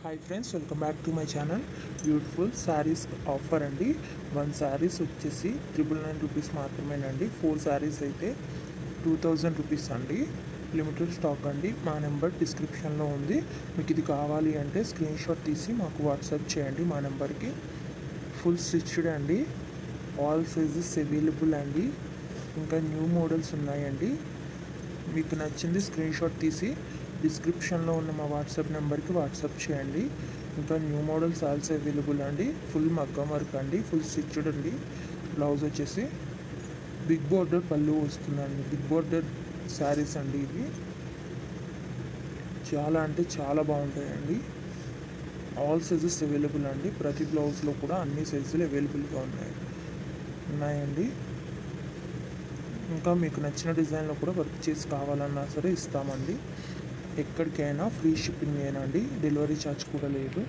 Hi friends, welcome back to my channel. Beautiful saris offer అండి. 1 శారీస్ వచ్చేసి 999 rupees మాత్రమేనండి. 4 శారీస్ అయితే 2000 రూపీస్ అండి. లిమిటెడ్ స్టాక్ అండి. మా నెంబర్ డిస్క్రిప్షన్లో ఉంది. మీకు ఇది కావాలి అంటే స్క్రీన్ షాట్ తీసి మాకు వాట్సాప్ చేయండి మా నెంబర్కి. ఫుల్ స్టిచ్డ్ అండి. ఆల్ సైజెస్ అవైలబుల్ అండి. ఇంకా న్యూ మోడల్స్ ఉన్నాయండి. మీకు నచ్చింది స్క్రీన్ షాట్ తీసి డిస్క్రిప్షన్లో ఉన్న మా వాట్సాప్ నెంబర్కి వాట్సాప్ చేయండి. ఇంకా న్యూ మోడల్స్ ఆల్సో అవైలబుల్ అండి. ఫుల్ మగ్గం వర్క్ అండి, ఫుల్ స్టిచ్డ్ అండి. బ్లౌజ్ వచ్చేసి బిగ్ బోర్డర్ పళ్ళు వస్తుందండి. బిగ్ బోర్డర్ శారీస్ అండి ఇవి. చాలా అంటే చాలా బాగుంటాయండి. ఆల్ సైజెస్ అవైలబుల్ అండి. ప్రతి బ్లౌజ్లో కూడా అన్ని సైజులు అవైలబుల్గా ఉన్నాయండి. ఇంకా మీకు నచ్చిన డిజైన్లో కూడా వర్క్ చేసి కావాలన్నా సరే ఇస్తామండి. ఎక్కడికైనా ఫ్రీ షిప్పింగ్ ఏనండి, డెలివరీ ఛార్జ్ కూడా లేదు.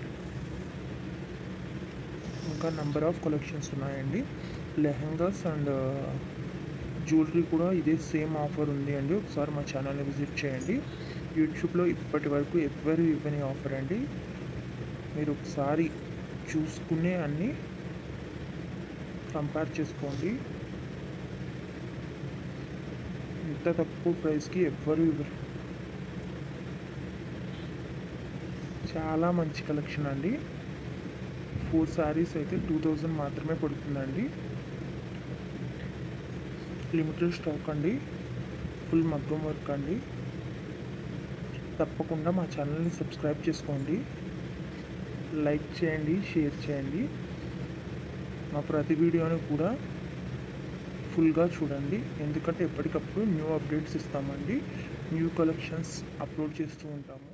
ఇంకా నెంబర్ ఆఫ్ కలెక్షన్స్ ఉన్నాయండి. లెహంగాస్ అండ్ జ్యువెలరీ కూడా ఇదే సేమ్ ఆఫర్ ఉంది అండి. ఒకసారి మా ఛానల్ని విజిట్ చేయండి. యూట్యూబ్లో ఇప్పటి వరకు ఎవ్వరు ఇవ్వని ఆఫర్ అండి. మీరు ఒకసారి చూసుకునే అన్నీ కంపేర్ చేసుకోండి. ఇంత తక్కువ ప్రైస్కి ఎవ్వరు ఇవ్వరు. చాలా మంచి కలెక్షన్ అండి. 4 శారీస్ అయితే 2000 మాత్రమే పడుతుందండి. లిమిటెడ్ స్టాక్ అండి. ఫుల్ మగ్గం వర్క్ అండి. తప్పకుండా మా ఛానల్ని సబ్స్క్రైబ్ చేసుకోండి, లైక్ చేయండి, షేర్ చేయండి. మా ప్రతి వీడియోని కూడా ఫుల్గా చూడండి, ఎందుకంటే ఎప్పటికప్పుడు న్యూ అప్డేట్స్ ఇస్తామండి. న్యూ కలెక్షన్స్ అప్లోడ్ చేస్తూ ఉంటాము.